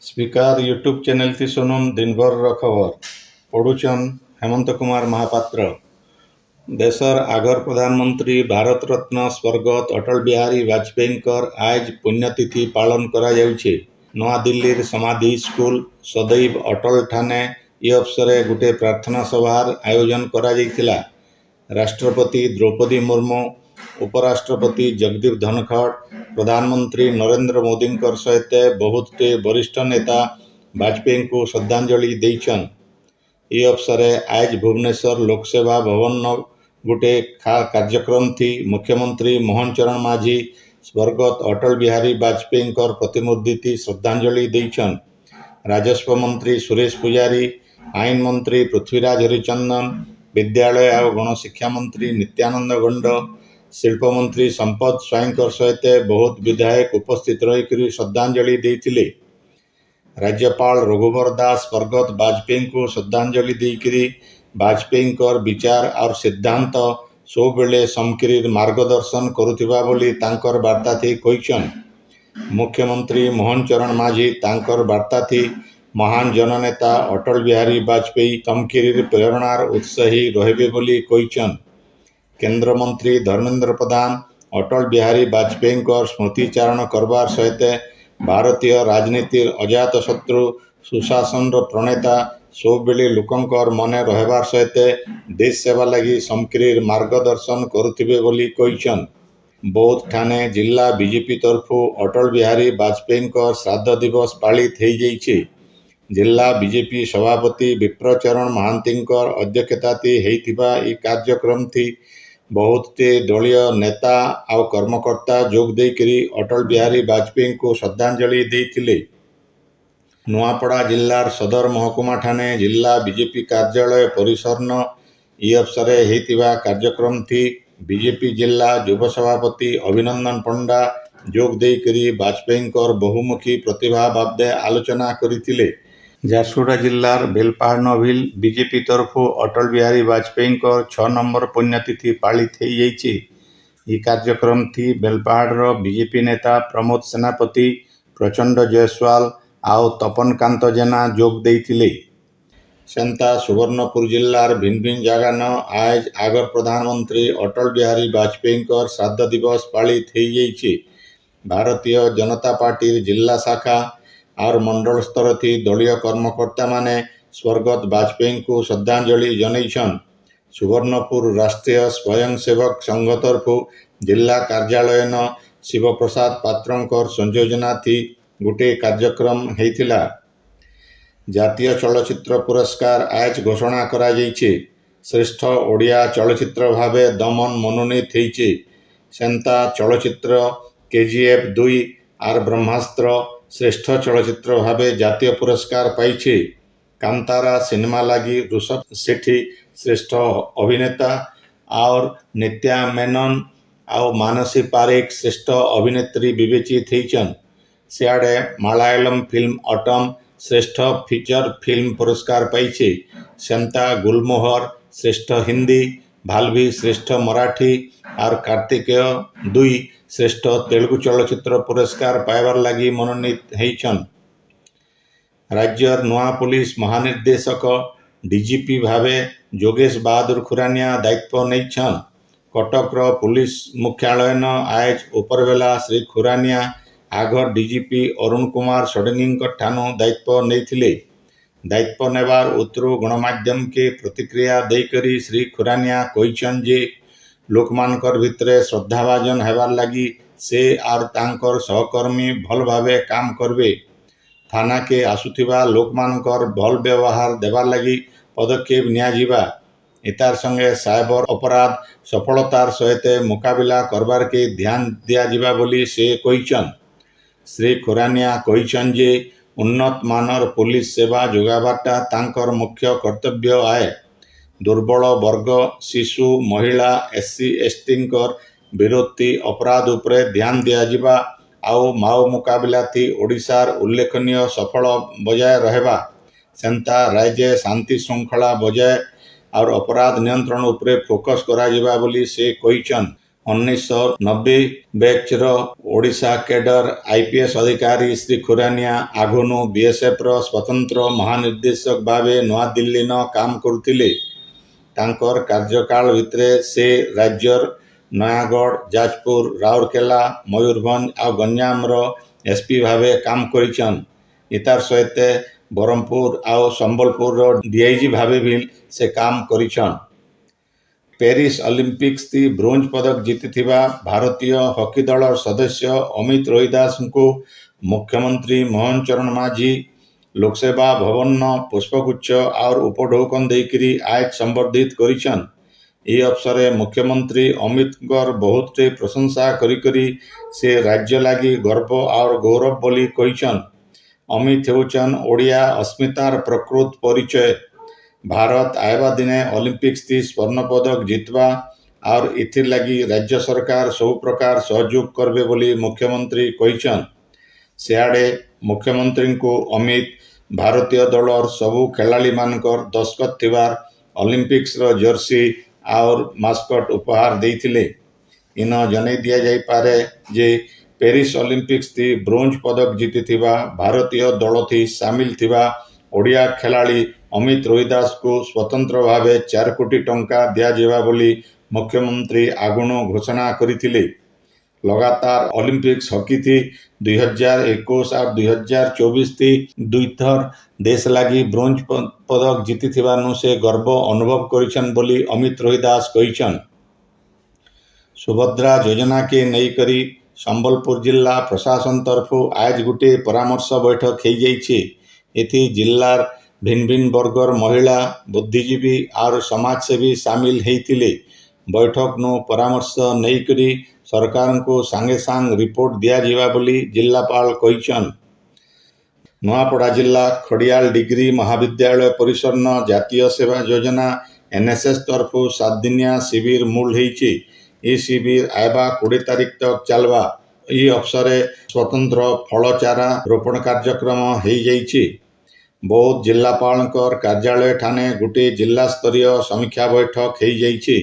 Speaker YouTube channel थी सुनुन दिनभर खबर पढ़ुचन हेमंत कुमार महापात्र। देशर आगर प्रधानमंत्री भारत रत्न स्वर्गत अटल बिहारी वाजपेयी आज पुण्यतिथि पालन करा जाउछे। नवा दिल्ली समाधि स्कूल सदैव अटल ठाने ये अवसर गोटे प्रार्थना सभार आयोजन करा जाइथिला। राष्ट्रपति द्रौपदी मुर्मू, उपराष्ट्रपति जगदीप धनखड़, प्रधानमंत्री नरेंद्र मोदी सहित बहुत वरिष्ठ नेता वाजपेयी को श्रद्धांजलि देइछन। ये अवसर आज भुवनेश्वर लोकसेवा भवन गोटे कार्यक्रम थी मुख्यमंत्री मोहन चरण माझी स्वर्गत अटल बिहारी वाजपेयी प्रतिमूर्ति थी श्रद्धांजलि देइछन। राजस्व मंत्री सुरेश पुजारी, आईन मंत्री पृथ्वीराज हरिचंदन, विद्यालय और गणशिक्षा मंत्री नित्यानंद गंड, शिल्प मंत्री संपद स्वाईंकर सहित बहुत विधायक उपस्थित रही श्रद्धांजलि देइथिले। राज्यपाल रघुवर दास स्वर्गत वाजपेयी को श्रद्धांजलि देकरी वाजपेयी विचार और सिद्धांत सबुबले समकिरी मार्गदर्शन करुथिबा बोली तांकर वार्ता थी कहिछन। मुख्यमंत्री मोहन चरण माझी तांकर वार्ता थी महान जननेता अटल बिहारी वाजपेयी समकिरी प्रेरणार उत्साही रहिबे बोली कहिछन। केंद्र मंत्री धर्मेंद्र प्रधान अटल बिहारी वाजपेयी स्मृतिचारण करबार सहित भारतीय राजनीतिर अजात शत्रु सुशासन प्रणेता सबुबले लोकंकर मने रहबार सहित देश सेवा लगी समकिरी मार्गदर्शन करुथिबे बोली कहिछन। बौद्ध ठाणे जिला बीजेपी तरफु अटल बिहारी वाजपेयी श्राद्ध दिवस पालित हो जाइछे। जिला बीजेपी सभापति विप्रचरण महांती अध्यक्षता होइथिबा ई कार्यक्रम थी बहुत दलीय नेता और कर्मकर्ता जोग देकरी अटल बिहारी वाजपेयी को श्रद्धांजलि देइथिले। नुआपड़ा जिल्लार सदर महकुमा ठाणे जिला बीजेपी कार्यालय परिसरन ई अवसर होइथिबा कार्यक्रम थी बीजेपी जिला युव सभापति अभिनंदन पंडा जोग देकरी वाजपेयी बहुमुखी प्रतिभा बाबदे आलोचना करिथिले। झारसुगुड़ा जिलार बेलपाहाड़ बीजेपी तरफु अटल बिहारी वाजपेयी 6 नंबर पुण्यतिथि पालित हो जाइछे। ई कार्यक्रम थी बेलपाहाड़ बीजेपी नेता प्रमोद सेनापति, प्रचंड जयसवाल आउ तपनकांत जेना जोग देइथिले। सेंता सुवर्णपुर जिलार भिन्न भिन्न जगह न आज आगर प्रधानमंत्री अटल बिहारी वाजपेयी श्राद्ध दिवस पालित हो जाइछे। भारतीय जनता पार्टी जिला शाखा और मंडल स्तर थी दलीय कर्मकर्ता माने स्वर्गत वाजपेयी को श्रद्धांजलि जनइछन। सुवर्णपुर राष्ट्रीय स्वयंसेवक संघ तरफु जिला कार्यालय न शिवप्रसाद पात्रंकर संयोजना थी गोटे कार्यक्रम होइथिला। जातीय चलचित्र पुरस्कार आज घोषणा करा जाइछे। श्रेष्ठ ओडिया चलचित्र भावे दमन मनोनीत होइछे। सेंता चलचित्र केजीएफ 2 और ब्रह्मास्त्र श्रेष्ठ चलचित्र भावे जातीय पुरस्कार पाइछे। कांतारा सिनेमा लगी ऋषभ सेठी श्रेष्ठ अभिनेता और नित्या मेनन और मानसी पारिक श्रेष्ठ अभिनेत्री विवेचित होइछन। सियाड़े मलयालम फिल्म अटम श्रेष्ठ फीचर फिल्म पुरस्कार पाइछे। सेंता गुलमोहर श्रेष्ठ हिंदी, भालवी श्रेष्ठ मराठी और कार्तिकेय 2 श्रेष्ठ तेलुगु चलचित्र पुरस्कार पाइबार लगी मनोनीत होइछन। राज्यर नुआ पुलिस महानिर्देशक डीजीपी भावे जोगेश बहादुर खुरानिया दायित्व नैछन। कटकर पुलिस मुख्यालय न आज उपरबेला श्री खुरानिया आगर डीजीपी अरुण कुमार षडंगी ठानु दायित्व नैथिले। दायित्व नेबार उत्तरु गणमाध्यम के प्रतिक्रिया देकरी श्री खुरानिया कहिछन जे लोकमानकर भितरे श्रद्धाभाजन हेबार लगी से आर तांकर सहकर्मी भल भावे काम करबे। थाना के आसुथिबा लोकमानकर भल व्यवहार देवार लगी पदक्षेप नियाजिबा। इतार संगे साइबर अपराध सफलतार सहित मुकाबिला करबार के ध्यान दियाजिबा बोली से कहिछन। श्री खुरानिया कहिछन जे उन्नत मानर पुलिस सेवा जोगाबाटा तांकर मुख्य कर्तव्य आए। दुर्बल वर्ग, शिशु, महिला, एससी एसटी विरोधी अपराध उपरे ध्यान दियाजिबा आउ माओ मुकाबिला थी ओडिशार उल्लेखनीय सफल बजाय रहबा। सेंता राज्य शांति श्रृंखला बजाय और अपराध नियंत्रण उपरे फोकस करा जिबा बोली से कहिछन। 1990 बैचर ओडिशा कैडर आईपीएस अधिकारी श्री खुरानिया आगुनु बीएसएफ रो स्वतंत्र महानिर्देशक भावे नवा दिल्ली न काम करुथिले। तांकर कार्यकाल भितरे से राज्यर नयागढ़, जाजपुर, राउरकेला, मयूरभंज आ गंजाम रो एसपी भावे काम करिछन। इतार सहित बरहमपुर आ संबलपुर रो डीआईजी भावे भी से काम करिछन। पेरिस ओलंपिक्स थी ब्रोंज पदक जीतिथिबा भारतीय हॉकी दल सदस्य अमित रोहिदास को मुख्यमंत्री मोहन चरण माझी लोकसेवा भवन न पुष्पगुच्छ और उपढौकन देकरी आज संबर्धित करिछन। यह अवसर मुख्यमंत्री अमित बहुत प्रशंसा करी से राज्य लगी गर्व और गौरव बोली कहिछन। अमित हेउछन ओडिया अस्मितार प्रकृत परिचय। भारत आयबा दिने ओलंपिक्स थी स्वर्ण पदक जीतवा और इथिर लगी राज्य सरकार सब प्रकार सहयोग करबे बोली मुख्यमंत्री कहिछन। सियाड़े मुख्यमंत्री को अमित भारतीय दलर सबू खेलाड़ी मानकर दस्खत थिबार ओलंपिक्स रो जर्सी और मास्कट उपहार देइथिले। इन जनै दिया जाई पारे जे पेरिस ओलंपिक्स थी ब्रोंज पदक जीतिथिबा भारतीय दल थी सामिल थिबा ओडिया खेलाड़ी अमित रोहिदास को स्वतंत्र भावे 4 कोटी टंका दिया जेबा बोली मुख्यमंत्री आगुनो घोषणा करिथिले। लगातार ओलंपिक्स हॉकी थी 2021 और 2024 थी दुईथर देश लगी ब्रोंज पदक जीतिथिबानु से गर्व अनुभव करिछन बोली अमित रोहिदास कहिछन। सुभद्रा योजना के नई करी संबलपुर जिला प्रशासन तरफु आज गोटे परामर्श बैठक हो जाइए। एथि जिलार भिन्न भिन्न वर्गर महिला बुद्धिजीवी और समाजसेवी सामिल होते। बैठक नु परामर्श नहीं करी सरकार को सांगे सांग रिपोर्ट दिया जावा बोली जिलापाल कहिछन। नुआपड़ा जिला खड़ियाल डिग्री महाविद्यालय परिसर न जातीय सेवा योजना एनएसएस तरफु 7 दिनिया शिविर मूल होइछि। ये शिविर आयबा 20 तारीख तक चलवा। ये अवसर स्वतंत्र फल चारा रोपण कार्यक्रम हो जाइछि। बौद्ध जिलापालकर कार्यालय ठाने गोटे जिला स्तरीय समीक्षा बैठक हो जाइछि।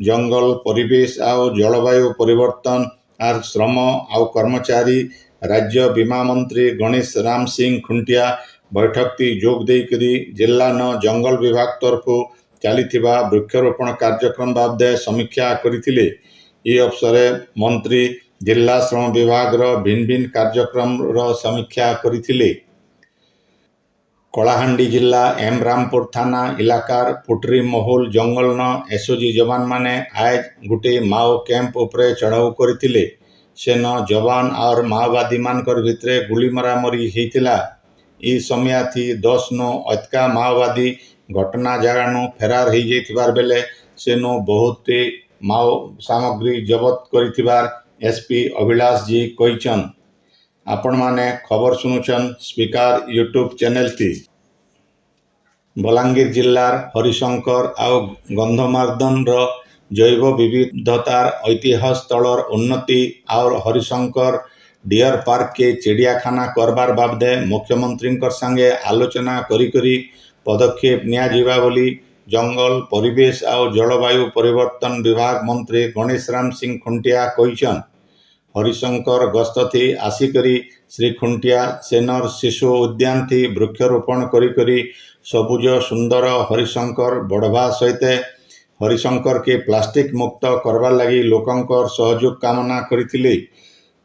जंगल परिवेश और जलवायु परिवर्तन और श्रम और कर्मचारी राज्य बीमा मंत्री गणेश राम सिंह खुंटिया बैठक ती जोग देकरी जिला न जंगल विभाग तरफु चलीथिबा वृक्षरोपण कार्यक्रम बाबदे समीक्षा करिथिले। ये अवसर मंत्री जिला श्रम विभाग रो भिन्न भिन्न कार्यक्रम रो समीक्षा करिथिले। कलाहांडी जिला एम रामपुर थाना इलाकार पुटरी महल जंगल न एसओजी जवान माने आज गोटे माओ कैंप उपरे चढ़ाऊ करथिले। सेन जवान और माओवादी मानकर भितरे गुली मरामरी होइतिला। ई समय थी 10 नो अतका माओवादी घटना जगानु फेरार हो जाइथिबार बेले सेनो बहुत माओ सामग्री जबत करिथिबार एसपी अभिलाष जी कहिछन। आपण माने खबर सुनुछन स्पीकर यूट्यूब चैनल थी। बलांगीर जिलार हरिशंकर आउ गंधमार्दन रो जैव विविधतार ऐतिहासिक स्थलर उन्नति और हरिशंकर डियर पार्क के चिड़ियाखाना करबार बाबदे मुख्यमंत्री संगे आलोचना करी पदक्षेप निया जिबा बोली जंगल परिवेश और जलवायु परिवर्तन विभाग मंत्री गणेश राम सिंह खुंटिया कहिछन। हरिशंकर गस्त थी आसिकरी श्री खुंटिया सेनर शिशु उद्यान थी वृक्षरोपण करी सबुज सुंदर हरिशंकर बढ़वा सहित हरिशंकर के प्लास्टिक मुक्त करवार लगी लोकंकर सहयोग कामना करिथिले।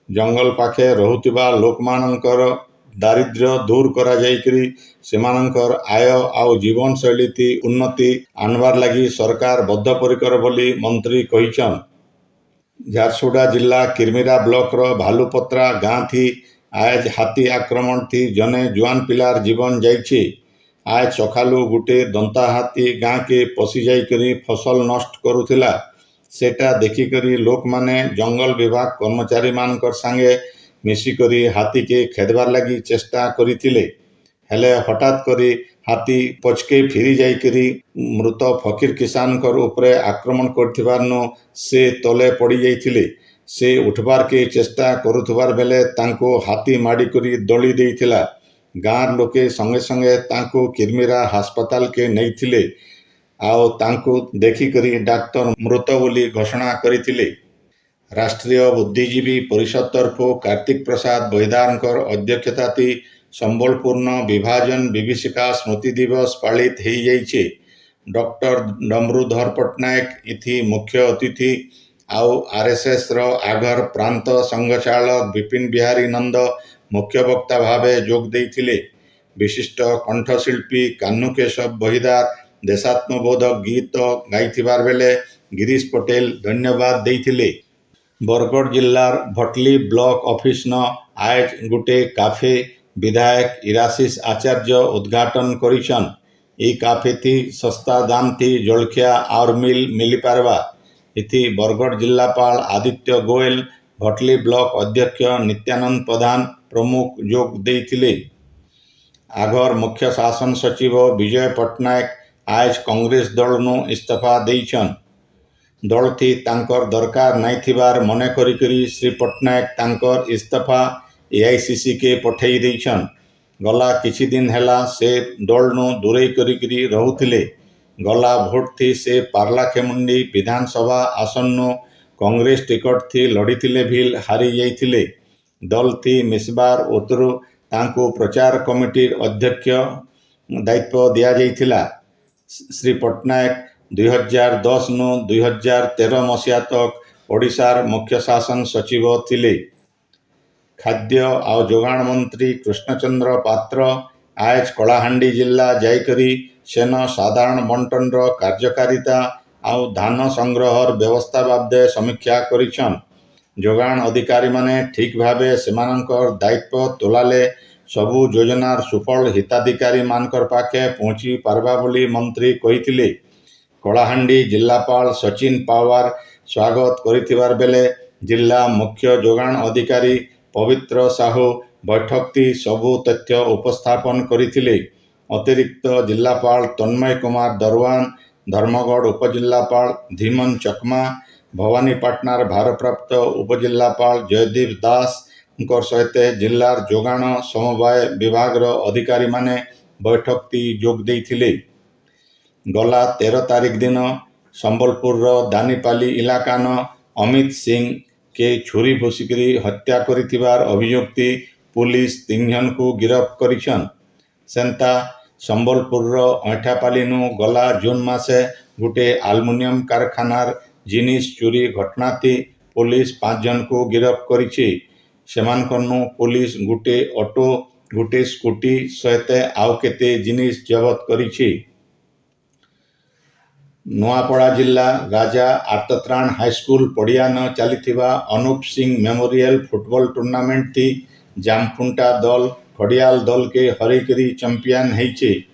जंगल पाखे रहुतिबा लोकमानंकर दारिद्र्य दूर करा जाइकरी सेमानंकर आय आउ जीवन शैली थी उन्नति आनबार लगी सरकार बद्धपरिकर बोली मंत्री कहिछन। झारसुगुड़ा जिला किरमिरा ब्लॉक रो भालुपत्रा गाँ थी आज हाथी आक्रमण थी जने जुआन पिलार जीवन जाइछि। आज सकालू गोटे दंता हाथी गाँ के पशि जाइकरी फसल नष्ट करुथिला। सेटा देखिकरी लोक माने जंगल विभाग कर्मचारी मानकर संगे मिसिकरी हाथी के खेदबार लगी चेष्टा करिथिले। हेले हठात करी हाथी पचके फिरी जाइकरी मृत फकीर किसान कर उपरे आक्रमण करथिबार नो से तले पड़ी जाइथिले। से उठबार के चेष्टा करुथबार बेले तांको हाथी माड़ी करी दली देइथिला। गाँर लोके संगे संगे तांको किरमिरा अस्पताल के नैथिले आओ तांको देखिकरी डाक्तर मृत बोली घोषणा करिथिले। राष्ट्रीय बुद्धिजीवी परिषद तरफ कार्तिक प्रसाद बैदारकर अध्यक्षताती संबलपूर्ण विभाजन विभीषिका स्मृति दिवस पालित हो जाइए। डॉक्टर डमरूधर पट्टनायक इथि मुख्य अतिथि आउ आरएसएस रो आगर प्रांत संघचालक विपिन बिहारी नंद मुख्य वक्ता भावे जोग देइथिले। विशिष्ट कंठशिल्पी कान्हू केशव बहिदार देशात्मबोधक गीत गाइथिबार बेले गिरीश पटेल धन्यवाद देइथिले। बरगढ़ जिल्लार भटली ब्लॉक ऑफिस न आज गुटे काफे विधायक इराशीष आचार्य उद्घाटन करिछन। ई काफे थी सस्ता दाम थी जलखिया और मिली पारबा। इथि बरगढ़ जिल्लापाल आदित्य गोयल भटली ब्लॉक अध्यक्ष नित्यानंद प्रधान प्रमुख जोग देइथिले। आगर मुख्य शासन सचिव विजय पट्टनायक आज कांग्रेस दल नु इस्तीफा देइछन। दल थी तांकर दरकार नहीं थिबार मने करी श्री पट्टनायक तांकर इस्तीफा एआईसीसी के पठेई देइछन। गला किछि दिन हैला से दल नु दूरे करी रहुथिले। गला भोट थी से पार्लाखेमुंडी विधानसभा आसन नु कांग्रेस टिकट थी लड़ीथिले भील हारी जाइथिले। दल थी मिसबार उतरु तांको प्रचार कमिटी अध्यक्ष दायित्व दिया जाइथिला। श्री पट्टनायक 2010 नु 2013 मसीहा तक ओडिशार मुख्य शासन सचिव थिले। खाद्य और जोगाण मंत्री कृष्णचंद्र पात्र आज कलाहांडी जिला जाइकरी सेन साधारण बंटन कार्यकारिता और धान संग्रहर व्यवस्था बाबदे समीक्षा करिछन। जोगाण अधिकारी माने ठीक भावे सेमानंकर दायित्व तोलाले सबु योजनार सुफल हिताधिकारी मानकर पाखे पहुँची पारबा बोली मंत्री कहिथिले। कलाहांडी जिलापाल सचिन पावार स्वागत करिथिबार बेले जिला मुख्य जोगाण अधिकारी पवित्र साहू बैठकती सबु तथ्य उपस्थापन करिथिले। अतिरिक्त जिलापाल तन्मय कुमार दरवान, धर्मगढ़ उपजिल्लापाल धीमन चकमा, भवानीपाटनार भारप्राप्त उपजिल्लापाल जयदीप दास सहित जिलार जोगाण समवाय विभाग अधिकारी माने बैठकती जोग देइथिले। गला 13 तारीख दिन संबलपुर दानीपाली इलाका न अमित सिंह के छुरी भूसिकरी हत्या करिथिबार अभियुक्ति पुलिस 3 जन को गिरफ्त करिछन। सेंता संबलपुर ऐठापाली नु गला जून मासे गुटे आलुमिनियम कारखानार जिनिस चोरी घटना थी पुलिस 5 जन को गिरफ्त करिछि। सेमानकनु पुलिस गुटे ऑटो गुटे स्कूटी सहित आउ केते जिनिस जबत करिछि। नुआपड़ा जिला राजा आर्तत्राण हाईस्कूल पड़िया न चलीथिबा Anup Singh memorial football tournament थी जामफुंटा दल खड़ियाल दल के हरैकरी चैंपियन हेइछि।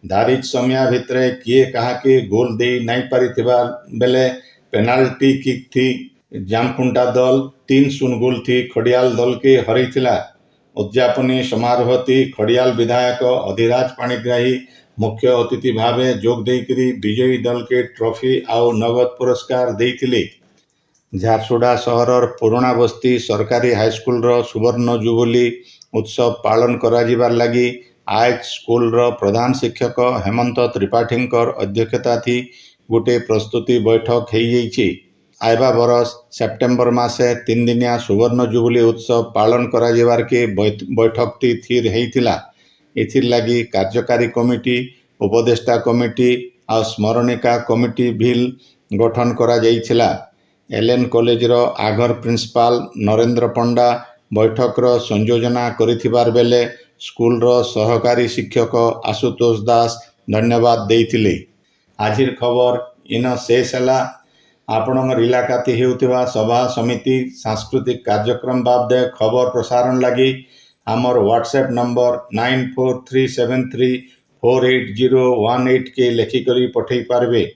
धारित समय भितरे किए कहा के गोल दे नहीं पारिथिबा बेले पेनाल्टी किक थी जामफुंटा दल 3-0 गोल थी खड़ियाल दल के हरैथिला। उद्यापनी समारोह थी खड़ियाल विधायक अधिराज पाणिग्राही मुख्य अतिथि भावे जोग देइकरी विजयी दल के ट्रॉफी आउ नगद पुरस्कार देइथिले। झारसुड़ा सहरर पुराना बस्ती सरकारी हाईस्कूल सुवर्ण जुबली उत्सव पालन कराजिबार लगी आज स्कूल प्रधान शिक्षक हेमंत त्रिपाठींकर अध्यक्षता थी गोटे प्रस्तुति बैठक हो जाइछि। आइबा बरस सेप्टेम्बर मासे 3 दिनिया सुवर्ण जुबली उत्सव पालन कराजिबार के बैठक ती थीर हेइथिला। एथिर लगी कार्यकारी कमिटी उपदेष्टा कमिटी और स्मरणिका कमिटी बिल गठन करा जाइथिला। एलएन कॉलेज रो आगर प्रिंसिपाल नरेंद्र पंडा बैठक रो संयोजना करिथिबार बेले स्कूल रो सहकारी शिक्षक आशुतोष दास धन्यवाद देइथिले। आजिर खबर इन शेष है। आपणर इलाका ती हेउथिबा सभा समिति सांस्कृतिक कार्यक्रम बाबदे खबर प्रसारण लगी आमर व्हाट्सएप नंबर 9436734818 के लेखिकरी पठे पारबे।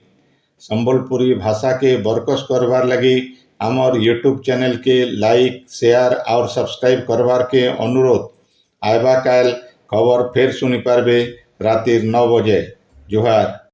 संबलपुरी भाषा के बरकस करवार लगी आमर यूट्यूब चैनल के लाइक शेयर और सब्सक्राइब करवार के अनुरोध। आइबा काल खबर फेर सुनी पारबे रातिर 9 बजे। जोहार।